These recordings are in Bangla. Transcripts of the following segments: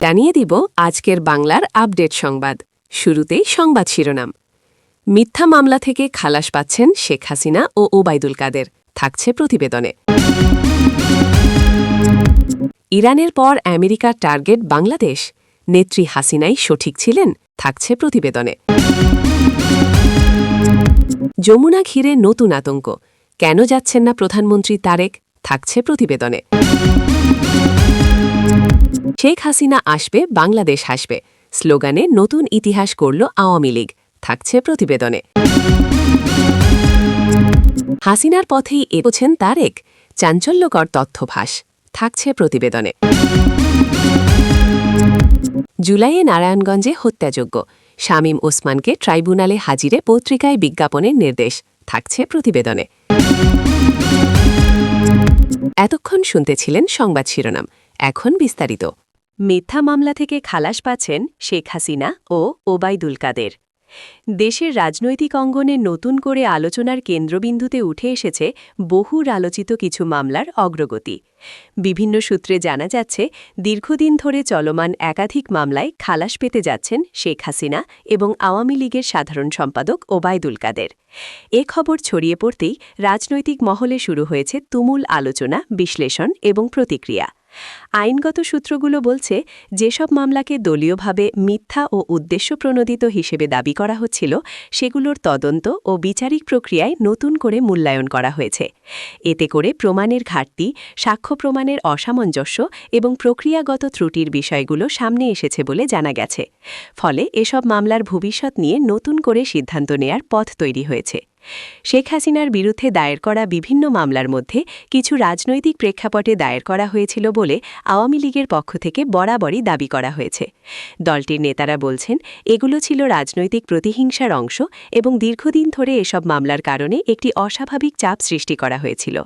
জানিয়ে দিব আজকের বাংলার আপডেট সংবাদ। শুরুতেই সংবাদ শিরোনাম। মিথ্যা মামলা থেকে খালাস পাচ্ছেন শেখ হাসিনা ও ওবায়দুল কাদের, থাকছে প্রতিবেদনে। ইরানের পর আমেরিকার টার্গেট বাংলাদেশ, নেত্রী হাসিনাই সঠিক ছিলেন, থাকছে প্রতিবেদনে। যমুনা ঘিরে নতুন আতঙ্ক, কেন যাচ্ছেন না প্রধানমন্ত্রী তারেক, থাকছে প্রতিবেদনে। শেখ হাসিনা আসবে, বাংলাদেশ হাসবে স্লোগানে নতুন ইতিহাস করল আওয়ামী লীগ, থাকছে প্রতিবেদনে। হাসিনার পথেই এগোচ্ছেন তারেক, চাঞ্চল্যকর তথ্যভাস, থাকছে প্রতিবেদনে। জুলাইয়ে নারায়ণগঞ্জে হত্যাযোগ্য, শামীম ওসমানকে ট্রাইব্যুনালে হাজিরে পত্রিকায় বিজ্ঞাপনের নির্দেশ, থাকছে প্রতিবেদনে। এতক্ষণ শুনতেছিলেন সংবাদ শিরোনাম, এখন বিস্তারিত। মিথ্যা মামলা থেকে খালাস পাচ্ছেন শেখ হাসিনা ও ওবায়দুল কাদের। দেশের রাজনৈতিক অঙ্গনে নতুন করে আলোচনার কেন্দ্রবিন্দুতে উঠে এসেছে বহুর আলোচিত কিছু মামলার অগ্রগতি। বিভিন্ন সূত্রে জানা যাচ্ছে, দীর্ঘদিন ধরে চলমান একাধিক মামলায় খালাস পেতে যাচ্ছেন শেখ হাসিনা এবং আওয়ামী লীগের সাধারণ সম্পাদক ওবায়দুল কাদের। এ খবর ছড়িয়ে পড়তেই রাজনৈতিক মহলে শুরু হয়েছে তুমুল আলোচনা, বিশ্লেষণ এবং প্রতিক্রিয়া। আইনগত সূত্রগুলো বলছে, যেসব মামলাকে দলীয়ভাবে মিথ্যা ও উদ্দেশ্যপ্রণোদিত হিসেবে দাবি করা হচ্ছিল, সেগুলোর তদন্ত ও বিচারিক প্রক্রিয়ায় নতুন করে মূল্যায়ন করা হয়েছে। এতে করে প্রমাণের ঘাটতি, সাক্ষ্য প্রমাণের অসামঞ্জস্য এবং প্রক্রিয়াগত ত্রুটির বিষয়গুলো সামনে এসেছে বলে জানা গেছে। ফলে এসব মামলার ভবিষ্যৎ নিয়ে নতুন করে সিদ্ধান্ত নেয়ার পথ তৈরি হয়েছে। শেখ হাসিনার বিরুদ্ধে দায়ের করা বিভিন্ন মামলার মধ্যে কিছু রাজনৈতিক প্রেক্ষাপটে দায়ের করা হয়েছিল বলে আওয়ামী লীগের পক্ষ থেকে বরাবরই দাবি করা হয়েছে। দলটির নেতারা বলছেন, এগুলো ছিল রাজনৈতিক প্রতিহিংসার অংশ এবং দীর্ঘদিন ধরে এসব মামলার কারণে একটি অস্বাভাবিক চাপ সৃষ্টি করা হয়েছিল।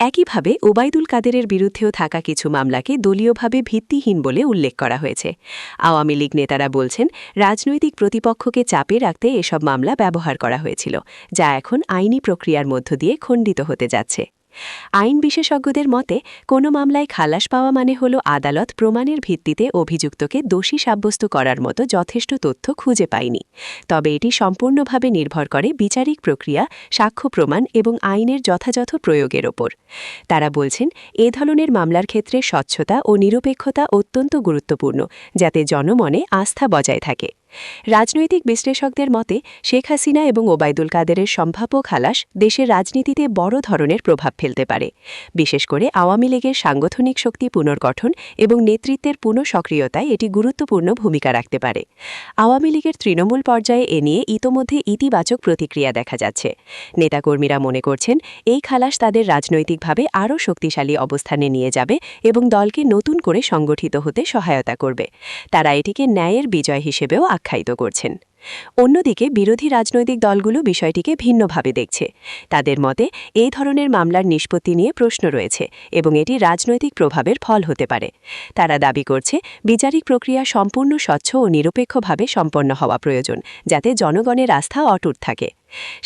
একইভাবে ওবায়দুল কাদেরের বিরুদ্ধেও থাকা কিছু মামলাকে দলীয়ভাবে ভিত্তিহীন বলে উল্লেখ করা হয়েছে। আওয়ামী লীগ নেতারা বলছেন, রাজনৈতিক প্রতিপক্ষকে চাপে রাখতে এসব মামলা ব্যবহার করা হয়েছিল, যা এখন আইনি প্রক্রিয়ার মধ্য দিয়ে খণ্ডিত হতে যাচ্ছে। আইন বিশেষজ্ঞদের মতে, কোনো মামলায় খালাস পাওয়া মানে হল আদালত প্রমাণের ভিত্তিতে অভিযুক্তকে দোষী সাব্যস্ত করার মতো যথেষ্ট তথ্য খুঁজে পায়নি। তবে এটি সম্পূর্ণভাবে নির্ভর করে বিচারিক প্রক্রিয়া, সাক্ষ্য প্রমাণ এবং আইনের যথাযথ প্রয়োগের ওপর। তারা বলছেন, এ ধরনের মামলার ক্ষেত্রে স্বচ্ছতা ও নিরপেক্ষতা অত্যন্ত গুরুত্বপূর্ণ, যাতে জনমনে আস্থা বজায় থাকে। রাজনৈতিক বিশ্লেষকদের মতে, শেখ হাসিনা এবং ওবায়দুল কাদেরের সম্ভাব্য খালাস দেশের রাজনীতিতে বড় ধরনের প্রভাব ফেলতে পারে। বিশেষ করে আওয়ামী লীগের সাংগঠনিক শক্তি পুনর্গঠন এবং নেতৃত্বের পুনঃসক্রিয়তায় এটি গুরুত্বপূর্ণ ভূমিকা রাখতে পারে। আওয়ামী লীগের তৃণমূল পর্যায়ে এ নিয়ে ইতোমধ্যে ইতিবাচক প্রতিক্রিয়া দেখা যাচ্ছে। নেতাকর্মীরা মনে করছেন, এই খালাস তাদের রাজনৈতিকভাবে আরও শক্তিশালী অবস্থানে নিয়ে যাবে এবং দলকে নতুন করে সংগঠিত হতে সহায়তা করবে। তারা এটিকে ন্যায়ের বিজয় হিসেবেও আখ্যায়িত করছেন। অন্যদিকে বিরোধী রাজনৈতিক দলগুলো বিষয়টিকে ভিন্নভাবে দেখছে। তাদের মতে, এই ধরনের মামলার নিষ্পত্তি নিয়ে প্রশ্ন রয়েছে এবং এটি রাজনৈতিক প্রভাবের ফল হতে পারে। তারা দাবি করছে, বিচারিক প্রক্রিয়া সম্পূর্ণ স্বচ্ছ ও নিরপেক্ষভাবে সম্পন্ন হওয়া প্রয়োজন, যাতে জনগণের আস্থা অটুট থাকে।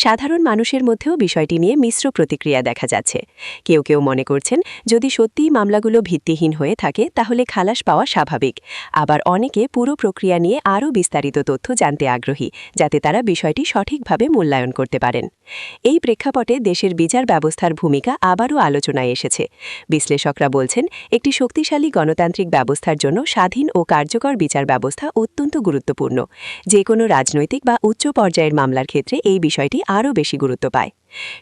সাধারণ মানুষের মধ্যেও বিষয়টি নিয়ে মিশ্র প্রতিক্রিয়া দেখা যাচ্ছে। কেউ কেউ মনে করছেন, যদি সত্যিই মামলাগুলো ভিত্তিহীন হয়ে থাকে তাহলে খালাস পাওয়া স্বাভাবিক। আবার অনেকে পুরো প্রক্রিয়া নিয়ে আরও বিস্তারিত তথ্য জানতে আগ্রহী, যাতে তারা বিষয়টি সঠিকভাবে মূল্যায়ন করতে পারেন। এই প্রেক্ষাপটে দেশের বিচার ব্যবস্থার ভূমিকা আবারও আলোচনায় এসেছে। বিশ্লেষকরা বলছেন, একটি শক্তিশালী গণতান্ত্রিক ব্যবস্থার জন্য স্বাধীন ও কার্যকর বিচার ব্যবস্থা অত্যন্ত গুরুত্বপূর্ণ। যে কোনো রাজনৈতিক বা উচ্চ পর্যায়ের মামলার ক্ষেত্রে এই বিষয়টি আরও বেশি গুরুত্ব পায়।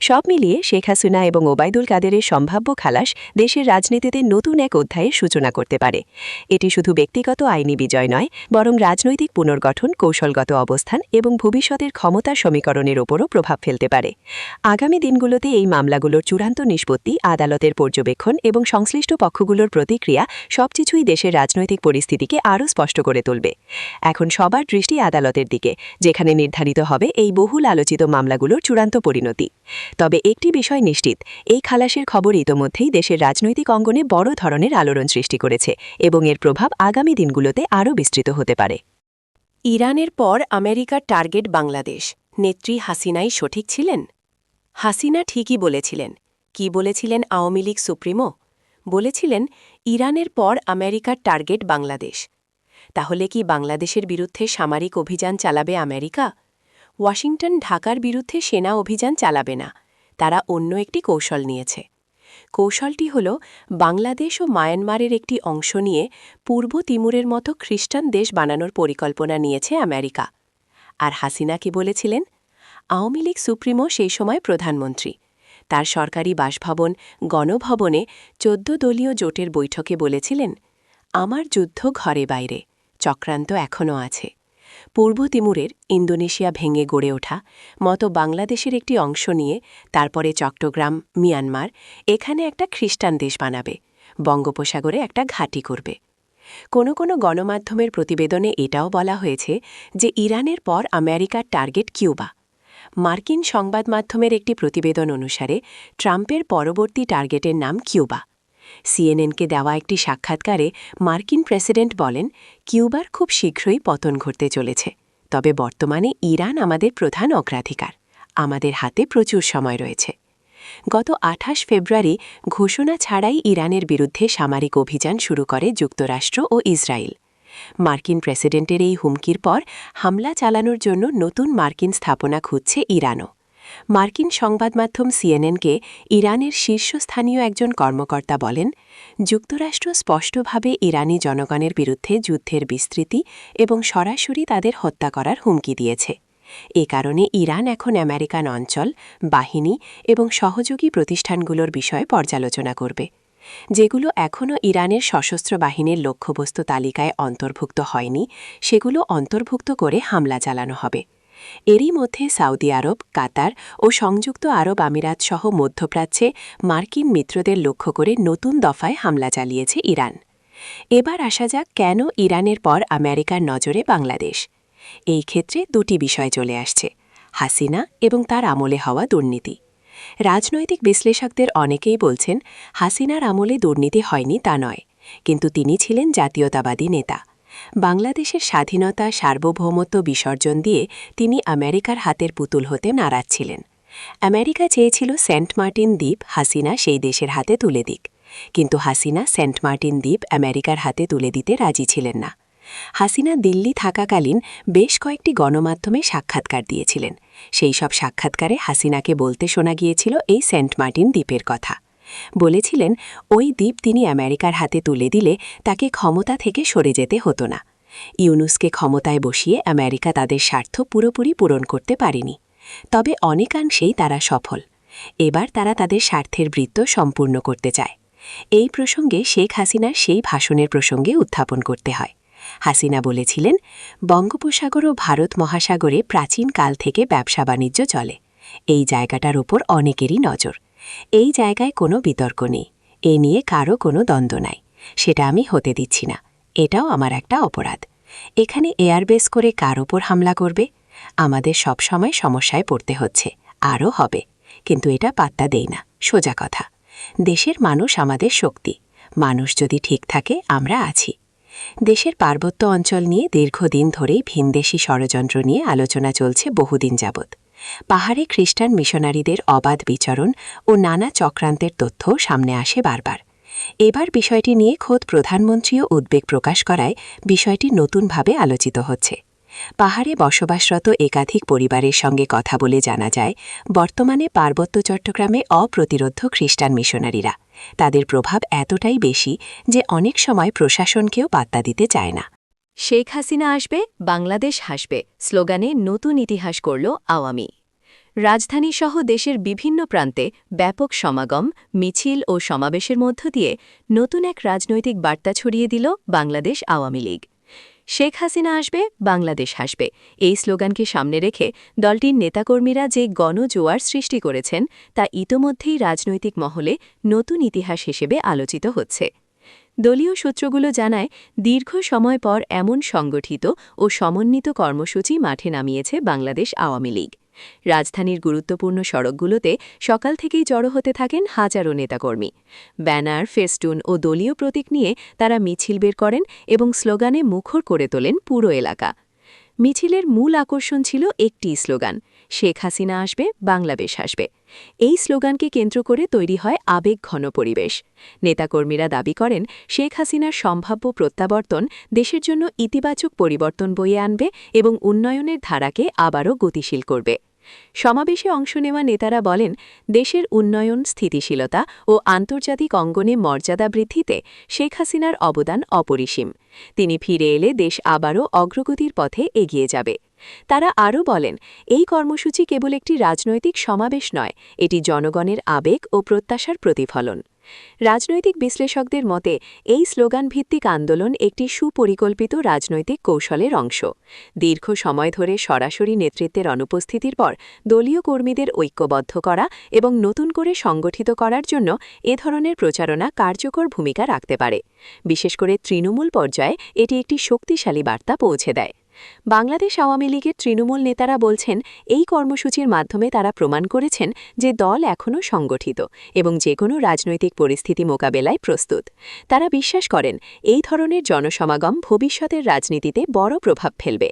সব মিলিয়ে শেখ হাসিনা এবং ওবায়দুল কাদেরের সম্ভাব্য খালাস দেশের রাজনীতিতে নতুন এক অধ্যায়ের সূচনা করতে পারে। এটি শুধু ব্যক্তিগত আইনি বিজয় নয়, বরং রাজনৈতিক পুনর্গঠন, কৌশলগত অবস্থান এবং ভবিষ্যতের ক্ষমতা সমীকরণের ওপরও প্রভাব ফেলতে পারে। আগামী দিনগুলোতে এই মামলাগুলোর চূড়ান্ত নিষ্পত্তি, আদালতের পর্যবেক্ষণ এবং সংশ্লিষ্ট পক্ষগুলোর প্রতিক্রিয়া সবকিছুই দেশের রাজনৈতিক পরিস্থিতিকে আরও স্পষ্ট করে তুলবে। এখন সবার দৃষ্টি আদালতের দিকে, যেখানে নির্ধারিত হবে এই বহুল আলোচিত মামলাগুলোর চূড়ান্ত পরিণতি। তবে একটি বিষয় নিশ্চিত, এই খালাসের খবর ইতোমধ্যেই দেশের রাজনৈতিক অঙ্গনে বড় ধরনের আলোড়ন সৃষ্টি করেছে এবং এর প্রভাব আগামী দিনগুলোতে আরও বিস্তৃত হতে পারে। ইরানের পর আমেরিকার টার্গেট বাংলাদেশ, নেত্রী হাসিনাই সঠিক ছিলেন? হাসিনা ঠিকই বলেছিলেন। কি বলেছিলেন আওয়ামী লীগ সুপ্রিমো? বলেছিলেন, ইরানের পর আমেরিকার টার্গেট বাংলাদেশ, তাহলে কি বাংলাদেশের বিরুদ্ধে সামরিক অভিযান চালাবে আমেরিকা? ওয়াশিংটন ঢাকার বিরুদ্ধে সেনা অভিযান চালাবে না, তারা অন্য একটি কৌশল নিয়েছে। কৌশলটি হল বাংলাদেশ ও মায়ানমারের একটি অংশ নিয়ে পূর্ব তিমুরের মতো খ্রিস্টান দেশ বানানোর পরিকল্পনা নিয়েছে আমেরিকা। আর হাসিনা কি বলেছিলেন? আওয়ামী লীগ সুপ্রিমো সেই সময় প্রধানমন্ত্রী। তার সরকারি বাসভবন গণভবনে ১৪ দলীয় জোটের বৈঠকে বলেছিলেন, আমার যুদ্ধ ঘরে বাইরে, চক্রান্ত এখনও আছে। পূর্ব তিমুরের ইন্দোনেশিয়া ভেঙে গড়ে ওঠা মতো বাংলাদেশের একটি অংশ নিয়ে তারপরে চট্টগ্রাম, মিয়ানমার, এখানে একটা খ্রিস্টান দেশ বানাবে, বঙ্গোপসাগরে একটা ঘাঁটি করবে। কোনো কোনো গণমাধ্যমের প্রতিবেদনে এটাও বলা হয়েছে যে ইরানের পর আমেরিকার টার্গেট কিউবা। মার্কিন সংবাদ মাধ্যমের একটি প্রতিবেদন অনুসারে ট্রাম্পের পরবর্তী টার্গেটের নাম কিউবা। সিএনএনকে দেওয়া একটি সাক্ষাৎকারে মার্কিন প্রেসিডেন্ট বলেন, কিউবার খুব শীঘ্রই পতন ঘটতে চলেছে, তবে বর্তমানে ইরান আমাদের প্রধান অগ্রাধিকার, আমাদের হাতে প্রচুর সময় রয়েছে। গত ২৮ ফেব্রুয়ারি ঘোষণা ছাড়াই ইরানের বিরুদ্ধে সামরিক অভিযান শুরু করে যুক্তরাষ্ট্র ও ইসরায়েল। মার্কিন প্রেসিডেন্টের এই হুমকির পর হামলা চালানোর জন্য নতুন মার্কিন স্থাপনা খুঁজছে ইরানও। মার্কিন সংবাদ মাধ্যম সিএনএনকে ইরানের শীর্ষস্থানীয় একজন কর্মকর্তা বলেন, যুক্তরাষ্ট্র স্পষ্টভাবে ইরানি জনগণের বিরুদ্ধে যুদ্ধের বিস্তৃতি এবং সরাসরি তাদের হত্যা করার হুমকি দিয়েছে। এ কারণে ইরান এখন আমেরিকান অঞ্চল, বাহিনী এবং সহযোগী প্রতিষ্ঠানগুলোর বিষয়ে পর্যালোচনা করবে। যেগুলো এখনও ইরানের সশস্ত্র বাহিনীর লক্ষ্যবস্তু তালিকায় অন্তর্ভুক্ত হয়নি, সেগুলো অন্তর্ভুক্ত করে হামলা চালানো হবে। এরই মধ্যে সৌদি আরব, কাতার ও সংযুক্ত আরব আমিরাত সহ মধ্যপ্রাচ্যে মার্কিন মিত্রদের লক্ষ্য করে নতুন দফায় হামলা চালিয়েছে ইরান। এবার আসা যাক কেন ইরানের পর আমেরিকার নজরে বাংলাদেশ। এই ক্ষেত্রে দুটি বিষয় চলে আসছে, হাসিনা এবং তার আমলে হওয়া দুর্নীতি। রাজনৈতিক বিশ্লেষকদের অনেকেই বলছেন, হাসিনার আমলে দুর্নীতি হয়নি তা নয়, কিন্তু তিনি ছিলেন জাতীয়তাবাদী নেতা। বাংলাদেশের স্বাধীনতা, সার্বভৌমত্ব বিসর্জন দিয়ে তিনি আমেরিকার হাতের পুতুল হতে নারাজ ছিলেন। আমেরিকা চেয়েছিল সেন্ট মার্টিন দ্বীপ হাসিনা সেই দেশের হাতে তুলে দিক, কিন্তু হাসিনা সেন্ট মার্টিন দ্বীপ আমেরিকার হাতে তুলে দিতে রাজি ছিলেন না। হাসিনা দিল্লি থাকাকালীন বেশ কয়েকটি গণমাধ্যমে সাক্ষাৎকার দিয়েছিলেন। সেই সব সাক্ষাৎকারে হাসিনাকে বলতে শোনা গিয়েছিল এই সেন্ট মার্টিন দ্বীপের কথা। বলেছিলেন, ওই দ্বীপ তিনি আমেরিকার হাতে তুলে দিলে তাকে ক্ষমতা থেকে সরে যেতে হতো না। ইউনুসকে ক্ষমতায় বসিয়ে আমেরিকা তাদের স্বার্থ পুরোপুরি পূরণ করতে পারেনি, তবে অনেকাংশেই তারা সফল। এবার তারা তাদের স্বার্থের বৃত্ত সম্পূর্ণ করতে চায়। এই প্রসঙ্গে শেখ হাসিনার সেই ভাষণের প্রসঙ্গে উত্থাপন করতে হয়। হাসিনা বলেছিলেন, বঙ্গোপসাগর ও ভারত মহাসাগরে প্রাচীন কাল থেকে ব্যবসা বাণিজ্য চলে। এই জায়গাটার ওপর অনেকেরই নজর। এই জায়গায় কোনো বিতর্ক নেই, এ নিয়ে কারও কোনো দ্বন্দ্ব নাই, সেটা আমি হতে দিচ্ছি না। এটাও আমার একটা অপরাধ। এখানে এয়ারবেস করে কার ওপর হামলা করবে? আমাদের সব সময় সমস্যায় পড়তে হচ্ছে, আরও হবে, কিন্তু এটা পাত্তা দেই না। সোজা কথা, দেশের মানুষ আমাদের শক্তি, মানুষ যদি ঠিক থাকে আমরা আছি। দেশের পার্বত্য অঞ্চল নিয়ে দীর্ঘদিন ধরেই ভিনদেশী ষড়যন্ত্র নিয়ে আলোচনা চলছে বহুদিন যাবৎ। পাহাড়ে খ্রিস্টান মিশনারিদের অবাধ বিচরণ ও নানা চক্রান্তের তথ্য সামনে আসে বারবার। এবার বিষয়টি নিয়ে খোদ প্রধানমন্ত্রীও উদ্বেগ প্রকাশ করায় বিষয়টি নতুনভাবে আলোচিত হচ্ছে। পাহাড়ে বসবাসরত একাধিক পরিবারের সঙ্গে কথা বলে জানা যায়, বর্তমানে পার্বত্য চট্টগ্রামে অপ্রতিরোধ্য খ্রিস্টান মিশনারিরা। তাদের প্রভাব এতটাই বেশি যে অনেক সময় প্রশাসনকেও পাত্তা দিতে চায় না। শেখ হাসিনা আসবে, বাংলাদেশ হাসবে স্লোগানে নতুন ইতিহাস করল আওয়ামী। রাজধানীসহ দেশের বিভিন্ন প্রান্তে ব্যাপক সমাগম, মিছিল ও সমাবেশের মধ্য দিয়ে নতুন এক রাজনৈতিক বার্তা ছড়িয়ে দিল বাংলাদেশ আওয়ামী লীগ। শেখ হাসিনা আসবে, বাংলাদেশ হাসবে এই স্লোগানকে সামনে রেখে দলটির নেতাকর্মীরা যে গণজোয়ার সৃষ্টি করেছেন তা ইতোমধ্যেই রাজনৈতিক মহলে নতুন ইতিহাস হিসেবে আলোচিত হচ্ছে। দলীয় সূত্রগুলো জানায়, দীর্ঘ সময় পর এমন সংগঠিত ও সমন্বিত কর্মসূচি মাঠে নামিয়েছে বাংলাদেশ আওয়ামী লীগ। রাজধানীর গুরুত্বপূর্ণ সড়কগুলোতে সকাল থেকেই জড়ো হতে থাকেন হাজারো নেতাকর্মী। ব্যানার, ফেস্টুন ও দলীয় প্রতীক নিয়ে তারা মিছিল বের করেন এবং স্লোগানে মুখর করে তোলেন পুরো এলাকা। মিছিলের মূল আকর্ষণ ছিল একটি স্লোগান, শেখ হাসিনা আসবে, বাংলাদেশ আসবে। এই স্লোগানকে কেন্দ্র করে তৈরি হয় আবেগঘন পরিবেশ। নেতাকর্মীরা দাবি করেন শেখ হাসিনার সম্ভাব্য প্রত্যাবর্তন দেশের জন্য ইতিবাচক পরিবর্তন বয়ে আনবে এবং উন্নয়নের ধারাকে আবারও গতিশীল করবে। সমাবেশে অংশ নেওয়া নেতারা বলেন, দেশের উন্নয়ন, স্থিতিশীলতা ও আন্তর্জাতিক অঙ্গনে মর্যাদা বৃদ্ধিতে শেখ হাসিনার অবদান অপরিসীম। তিনি ফিরে এলে দেশ আবারও অগ্রগতির পথে এগিয়ে যাবে। তারা আরও বলেন, এই কর্মসূচি কেবল একটি রাজনৈতিক সমাবেশ নয়, এটি জনগণের আবেগ ও প্রত্যাশার প্রতিফলন। রাজনৈতিক বিশ্লেষকদের মতে এই স্লোগানভিত্তিক আন্দোলন একটি সুপরিকল্পিত রাজনৈতিক কৌশলের অংশ। দীর্ঘ সময় ধরে সরাসরি নেতৃত্বের অনুপস্থিতির পর দলীয় কর্মীদের ঐক্যবদ্ধ করা এবং নতুন করে সংগঠিত করার জন্য এ ধরনের প্রচারণা কার্যকর ভূমিকা রাখতে পারে। বিশেষ করে তৃণমূল পর্যায়ে এটি একটি শক্তিশালী বার্তা পৌঁছে দেয়। বাংলাদেশ আওয়ামী লীগের তৃণমূল নেতারা বলছেন, এই কর্মসূচির মাধ্যমে তারা প্রমাণ করেছেন যে দল এখনও সংগঠিত এবং যে কোনো রাজনৈতিক পরিস্থিতি মোকাবেলায় প্রস্তুত। তারা বিশ্বাস করেন, এই ধরনের জনসমাগম ভবিষ্যতের রাজনীতিতে বড় প্রভাব ফেলবে।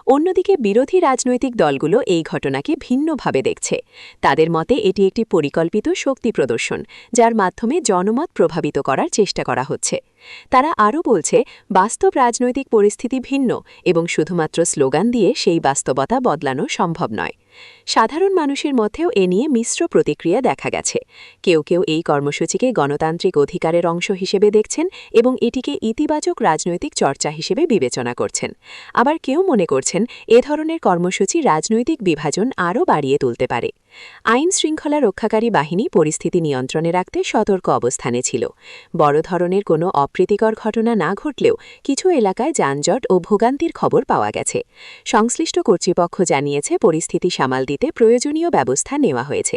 অন্যদিকে বিরোধী রাজনৈতিক দলগুলো এই ঘটনাকে ভিন্নভাবে দেখছে। তাদের মতে এটি একটি পরিকল্পিত শক্তি প্রদর্শন, যার মাধ্যমে জনমত প্রভাবিত করার চেষ্টা করা হচ্ছে। তারা আরও বলছে, বাস্তব রাজনৈতিক পরিস্থিতি ভিন্ন এবং শুধুমাত্র স্লোগান দিয়ে সেই বাস্তবতা বদলানো সম্ভব নয়। সাধারণ মানুষের মধ্যেও এ নিয়ে মিশ্র প্রতিক্রিয়া দেখা গেছে। কেউ কেউ এই কর্মসূচিকে গণতান্ত্রিক অধিকারের অংশ হিসেবে দেখছেন এবং এটিকে ইতিবাচক রাজনৈতিক চর্চা হিসেবে বিবেচনা করছেন। আবার কেউ মনে করছেন, এ ধরনের কর্মসূচি রাজনৈতিক বিভাজন আরও বাড়িয়ে তুলতে পারে। আইন শৃঙ্খলা রক্ষাকারী বাহিনী পরিস্থিতি নিয়ন্ত্রণে রাখতে সতর্ক অবস্থানে ছিল। বড় ধরনের কোনো অপ্রীতিকর ঘটনা না ঘটলেও কিছু এলাকায় যানজট ও ভোগান্তির খবর পাওয়া গেছে। সংশ্লিষ্ট কর্তৃপক্ষ জানিয়েছে, পরিস্থিতি সামাল দিতে প্রয়োজনীয় ব্যবস্থা নেওয়া হয়েছে।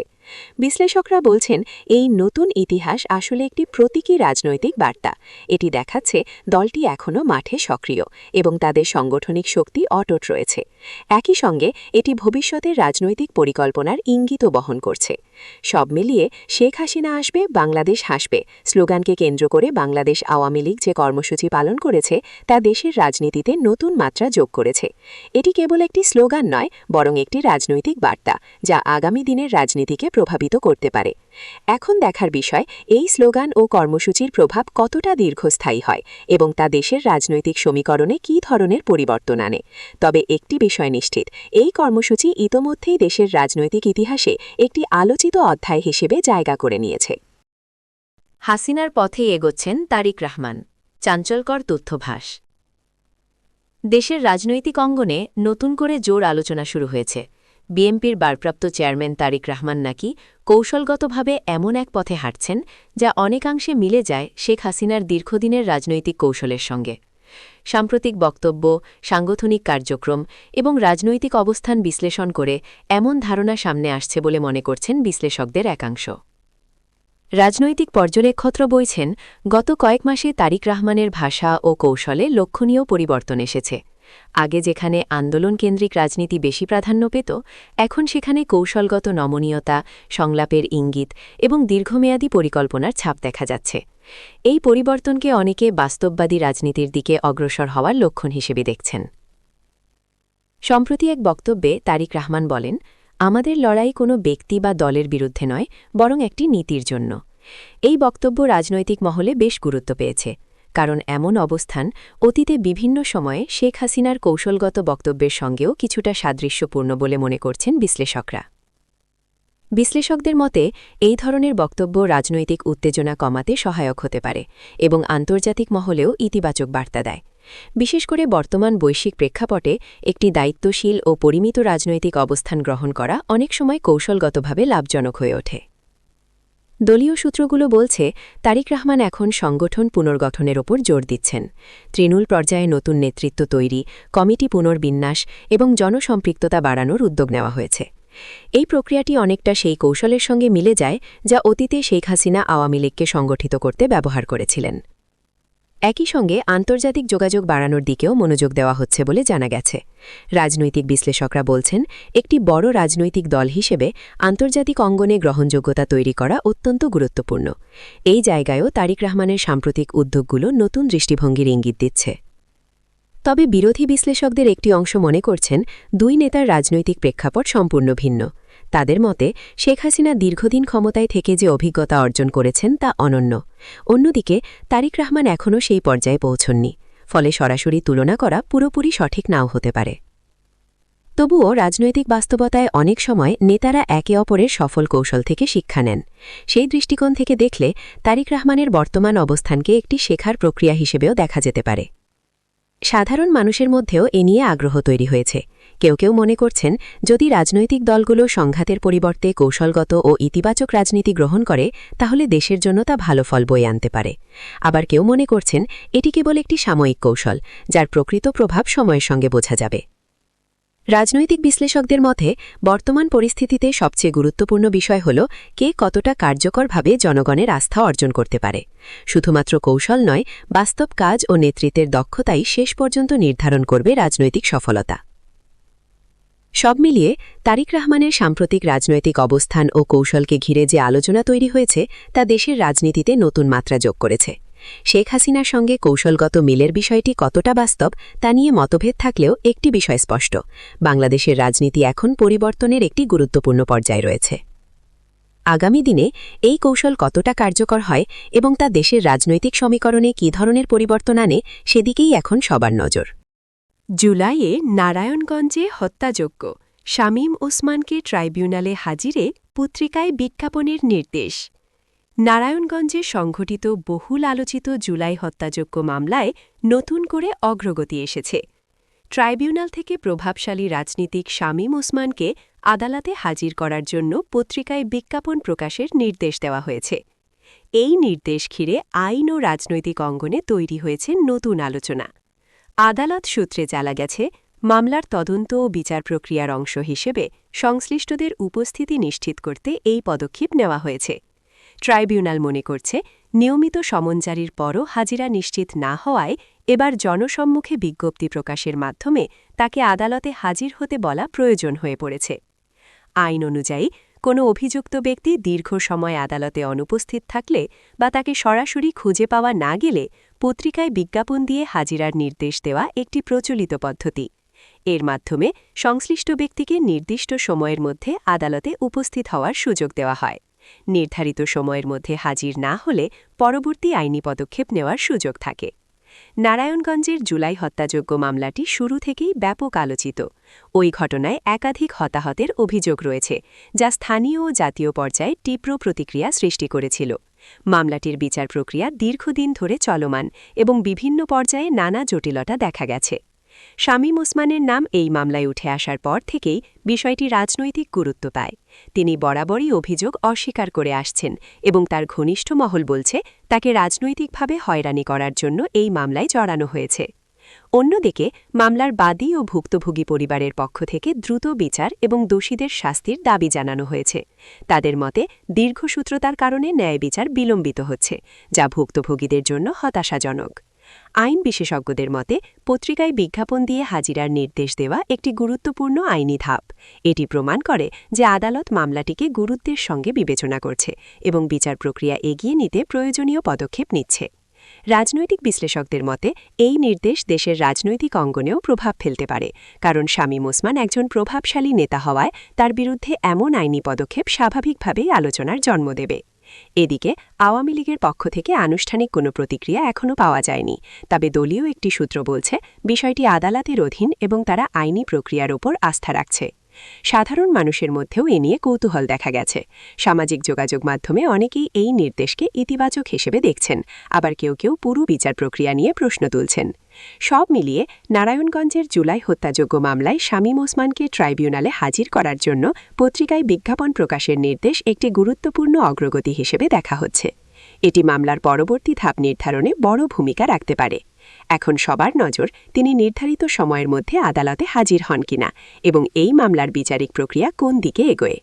বিশ্লেষকরা বলছেন, এই নতুন ইতিহাস আসলে একটি প্রতীকী রাজনৈতিক বার্তা। এটি দেখাচ্ছে দলটি এখনও মাঠে সক্রিয় এবং তাদের সাংগঠনিক শক্তি অটুট রয়েছে। একই সঙ্গে এটি ভবিষ্যতের রাজনৈতিক পরিকল্পনার ইঙ্গিতও বহন করছে। সব মিলিয়ে শেখ হাসিনা আসবে, বাংলাদেশ হাসবে স্লোগানকে কেন্দ্র করে বাংলাদেশ আওয়ামী লীগ যে কর্মসূচি পালন করেছে তা দেশের রাজনীতিতে নতুন মাত্রা যোগ করেছে। এটি কেবল একটি স্লোগান নয়, বরং একটি রাজনৈতিক বার্তা, যা আগামী দিনের রাজনীতিকে প্রভাবিত করতে পারে। এখন দেখার বিষয়, এই স্লোগান ও কর্মসূচির প্রভাব কতটা দীর্ঘস্থায়ী হয় এবং তা দেশের রাজনৈতিক সমীকরণে কী ধরনের পরিবর্তন আনে। তবে একটি বিষয় নিশ্চিত, এই কর্মসূচি ইতোমধ্যেই দেশের রাজনৈতিক ইতিহাসে একটি আলোচিত অধ্যায় হিসেবে জায়গা করে নিয়েছে। হাসিনার পথে এগোচ্ছেন তারিক রহমান, চাঞ্চল্যকর তথ্যভাস। দেশের রাজনৈতিক অঙ্গনে নতুন করে জোর আলোচনা শুরু হয়েছে। বিএনপির ভারপ্রাপ্ত চেয়ারম্যান তারিক রহমান নাকি কৌশলগতভাবে এমন এক পথে হাঁটছেন যা অনেকাংশে মিলে যায় শেখ হাসিনার দীর্ঘদিনের রাজনৈতিক কৌশলের সঙ্গে। সাম্প্রতিক বক্তব্য, সাংগঠনিক কার্যক্রম এবং রাজনৈতিক অবস্থান বিশ্লেষণ করে এমন ধারণা সামনে আসছে বলে মনে করছেন বিশ্লেষকদের একাংশ। রাজনৈতিক পর্যবেক্ষকরা বলছেন, গত কয়েক মাসে তারিক রহমানের ভাষা ও কৌশলে লক্ষণীয় পরিবর্তন এসেছে। আগে যেখানে আন্দোলনকেন্দ্রিক রাজনীতি বেশি প্রাধান্য পেত, এখন সেখানে কৌশলগত নমনীয়তা, সংলাপের ইঙ্গিত এবং দীর্ঘমেয়াদী পরিকল্পনার ছাপ দেখা যাচ্ছে। এই পরিবর্তনকে অনেকে বাস্তববাদী রাজনীতির দিকে অগ্রসর হওয়ার লক্ষণ হিসেবে দেখছেন। সম্প্রতি এক বক্তব্যে তারিক রহমান বলেন, আমাদের লড়াই কোনো ব্যক্তি বা দলের বিরুদ্ধে নয়, বরং একটি নীতির জন্য। এই বক্তব্য রাজনৈতিক মহলে বেশ গুরুত্ব পেয়েছে, কারণ এমন অবস্থান অতীতে বিভিন্ন সময়ে শেখ হাসিনার কৌশলগত বক্তব্যের সঙ্গেও কিছুটা সাদৃশ্যপূর্ণ বলে মনে করছেন বিশ্লেষকরা। বিশ্লেষকদের মতে এই ধরনের বক্তব্য রাজনৈতিক উত্তেজনা কমাতে সহায়ক হতে পারে এবং আন্তর্জাতিক মহলেও ইতিবাচক বার্তা দেয়। বিশেষ করে বর্তমান বৈশ্বিক প্রেক্ষাপটে একটি দায়িত্বশীল ও পরিমিত রাজনৈতিক অবস্থান গ্রহণ করা অনেক সময় কৌশলগতভাবে লাভজনক হয়ে ওঠে। দলীয় সূত্রগুলো বলছে, তারিক রহমান এখন সংগঠন পুনর্গঠনের ওপর জোর দিচ্ছেন। তৃণমূল পর্যায়ে নতুন নেতৃত্ব তৈরি, কমিটি পুনর্বিন্যাস এবং জনসম্পৃক্ততা বাড়ানোর উদ্যোগ নেওয়া হয়েছে। এই প্রক্রিয়াটি অনেকটা সেই কৌশলের সঙ্গে মিলে যায় যা অতীতে শেখ হাসিনা আওয়ামী লীগকে সংগঠিত করতে ব্যবহার করেছিলেন। একই সঙ্গে আন্তর্জাতিক যোগাযোগ বাড়ানোর দিকেও মনোযোগ দেওয়া হচ্ছে বলে জানা গেছে। রাজনৈতিক বিশ্লেষকরা বলছেন, একটি বড় রাজনৈতিক দল হিসেবে আন্তর্জাতিক অঙ্গনে গ্রহণযোগ্যতা তৈরি করা অত্যন্ত গুরুত্বপূর্ণ। এই জায়গায়ও তারিক রহমানের সাম্প্রতিক উদ্যোগগুলো নতুন দৃষ্টিভঙ্গির ইঙ্গিত দিচ্ছে। তবে বিরোধী বিশ্লেষকদের একটি অংশ মনে করছেন দুই নেতার রাজনৈতিক প্রেক্ষাপট সম্পূর্ণ ভিন্ন। তাদের মতে শেখ হাসিনা দীর্ঘদিন ক্ষমতায় থেকে যে অভিজ্ঞতা অর্জন করেছেন তা অনন্য। অন্যদিকে তারেক রহমান এখনও সেই পর্যায়ে পৌঁছননি, ফলে সরাসরি তুলনা করা পুরোপুরি সঠিক নাও হতে পারে। তবুও রাজনৈতিক বাস্তবতায় অনেক সময় নেতারা একে অপরের সফল কৌশল থেকে শিক্ষা নেন। সেই দৃষ্টিকোণ থেকে দেখলে তারেক রহমানের বর্তমান অবস্থানকে একটি শেখার প্রক্রিয়া হিসেবেও দেখা যেতে পারে। সাধারণ মানুষের মধ্যেও এ নিয়ে আগ্রহ তৈরি হয়েছে। কেউ কেউ মনে করছেন, যদি রাজনৈতিক দলগুলো সংঘাতের পরিবর্তে কৌশলগত ও ইতিবাচক রাজনীতি গ্রহণ করে, তাহলে দেশের জন্য তা ভালো ফল বয়ে আনতে পারে। আবার কেউ মনে করছেন, এটি কেবল একটি সাময়িক কৌশল, যার প্রকৃত প্রভাব সময়ের সঙ্গে বোঝা যাবে। রাজনৈতিক বিশ্লেষকদের মতে বর্তমান পরিস্থিতিতে সবচেয়ে গুরুত্বপূর্ণ বিষয় হল কে কতটা কার্যকরভাবে জনগণের আস্থা অর্জন করতে পারে। শুধুমাত্র কৌশল নয়, বাস্তব কাজ ও নেতৃত্বের দক্ষতাই শেষ পর্যন্ত নির্ধারণ করবে রাজনৈতিক সফলতা। সব মিলিয়ে তারেক রহমানের সাম্প্রতিক রাজনৈতিক অবস্থান ও কৌশলকে ঘিরে যে আলোচনা তৈরি হয়েছে, তা দেশের রাজনীতিতে নতুন মাত্রা যোগ করেছে। শেখ হাসিনার সঙ্গে কৌশলগত মিলের বিষয়টি কতটা বাস্তব তা নিয়ে মতভেদ থাকলেও একটি বিষয় স্পষ্ট, বাংলাদেশের রাজনীতি এখন পরিবর্তনের একটি গুরুত্বপূর্ণ পর্যায়ে রয়েছে। আগামী দিনে এই কৌশল কতটা কার্যকর হয় এবং তা দেশের রাজনৈতিক সমীকরণে কী ধরনের পরিবর্তন আনে, সেদিকেই এখন সবার নজর। জুলাইয়ে নারায়ণগঞ্জে হত্যাযজ্ঞ, শামীম ওসমানকে ট্রাইব্যুনালে হাজিরে পত্রিকায় বিজ্ঞাপনের নির্দেশ। নারায়ণগঞ্জে সংঘটিত বহুল আলোচিত জুলাই হত্যাযজ্ঞ মামলায় নতুন করে অগ্রগতি এসেছে। ট্রাইব্যুনাল থেকে প্রভাবশালী রাজনীতিক শামীম ওসমানকে আদালতে হাজির করার জন্য পত্রিকায় বিজ্ঞাপন প্রকাশের নির্দেশ দেওয়া হয়েছে। এই নির্দেশ ঘিরে আইন ও রাজনৈতিক অঙ্গনে তৈরি হয়েছে নতুন আলোচনা। আদালত সূত্রে জানা গেছে, মামলার তদন্ত ও বিচার প্রক্রিয়ার অংশ হিসেবে সংশ্লিষ্টদের উপস্থিতি নিশ্চিত করতে এই পদক্ষেপ নেওয়া হয়েছে। ট্রাইব্যুনাল মনে করছে, নিয়মিত সমন জারির পরও হাজিরা নিশ্চিত না হওয়ায় এবার জনসম্মুখে বিজ্ঞপ্তি প্রকাশের মাধ্যমে তাকে আদালতে হাজির হতে বলা প্রয়োজন হয়ে পড়েছে। আইন অনুযায়ী কোনো অভিযুক্ত ব্যক্তি দীর্ঘ সময় আদালতে অনুপস্থিত থাকলে বা তাকে সরাসরি খুঁজে পাওয়া না গেলে পত্রিকায় বিজ্ঞাপন দিয়ে হাজিরার নির্দেশ দেওয়া একটি প্রচলিত পদ্ধতি। এর মাধ্যমে সংশ্লিষ্ট ব্যক্তিকে নির্দিষ্ট সময়ের মধ্যে আদালতে উপস্থিত হওয়ার সুযোগ দেওয়া হয়। নির্ধারিত সময়ের মধ্যে হাজির না হলে পরবর্তী আইনি পদক্ষেপ নেওয়ার সুযোগ থাকে। নারায়ণগঞ্জের জুলাই হত্যাযজ্ঞ মামলাটি শুরু থেকেই ব্যাপক আলোচিত। ওই ঘটনায় একাধিক হতাহতের অভিযোগ রয়েছে, যা স্থানীয় ও জাতীয় পর্যায়ে তীব্র প্রতিক্রিয়া সৃষ্টি করেছিল। মামলাটির বিচার প্রক্রিয়া দীর্ঘদিন ধরে চলমান এবং বিভিন্ন পর্যায়ে নানা জটিলতা দেখা গেছে। শামীম ওসমানের নাম এই মামলায় উঠে আসার পর থেকেই বিষয়টি রাজনৈতিক গুরুত্ব পায়। তিনি বরাবরই অভিযোগ অস্বীকার করে আসছেন এবং তার ঘনিষ্ঠ মহল বলছে, তাকে রাজনৈতিকভাবে হয়রানি করার জন্য এই মামলায় জড়ানো হয়েছে। অন্যদিকে মামলার বাদী ও ভুক্তভোগী পরিবারের পক্ষ থেকে দ্রুত বিচার এবং দোষীদের শাস্তির দাবি জানানো হয়েছে। তাদের মতে, দীর্ঘসূত্রতার কারণে ন্যায় বিচার বিলম্বিত হচ্ছে, যা ভুক্তভোগীদের জন্য হতাশাজনক। আইন বিশেষজ্ঞদের মতে, পত্রিকায় বিজ্ঞাপন দিয়ে হাজিরার নির্দেশ দেওয়া একটি গুরুত্বপূর্ণ আইনি ধাপ। এটি প্রমাণ করে যে আদালত মামলাটিকে গুরুত্বের সঙ্গে বিবেচনা করছে এবং বিচার প্রক্রিয়া এগিয়ে নিতে প্রয়োজনীয় পদক্ষেপ নিচ্ছে। রাজনৈতিক বিশ্লেষকদের মতে, এই নির্দেশ দেশের রাজনৈতিক অঙ্গনেও প্রভাব ফেলতে পারে, কারণ শামীম ওসমান একজন প্রভাবশালী নেতা হওয়ায় তার বিরুদ্ধে এমন আইনি পদক্ষেপ স্বাভাবিকভাবেই আলোচনার জন্ম দেবে। এদিকে আওয়ামী লীগের পক্ষ থেকে আনুষ্ঠানিক কোনো প্রতিক্রিয়া এখনও পাওয়া যায়নি, তবে দলীয় একটি সূত্র বলছে বিষয়টি আদালতের অধীন এবং তারা আইনি প্রক্রিয়ার ওপর আস্থা রাখছে। সাধারণ মানুষের মধ্যেও এ নিয়ে কৌতূহল দেখা গেছে। সামাজিক যোগাযোগ মাধ্যমে অনেকেই এই নির্দেশকে ইতিবাচক হিসেবে দেখছেন, আবার কেউ কেউ পুরো বিচার প্রক্রিয়া নিয়ে প্রশ্ন তুলছেন। সব মিলিয়ে নারায়ণগঞ্জের জুলাই হত্যাযজ্ঞ মামলায় শামীম ওসমানকে ট্রাইব্যুনালে হাজির করার জন্য পত্রিকায় বিজ্ঞাপন প্রকাশের নির্দেশ একটি গুরুত্বপূর্ণ অগ্রগতি হিসেবে দেখা হচ্ছে। এটি মামলার পরবর্তী ধাপ নির্ধারণে বড় ভূমিকা রাখতে পারে। এখন সবার নজর তিনি নির্ধারিত সময়ের মধ্যে আদালতে হাজির হন কিনা এবং এই মামলার বিচারিক প্রক্রিয়া কোন দিকে এগোয়।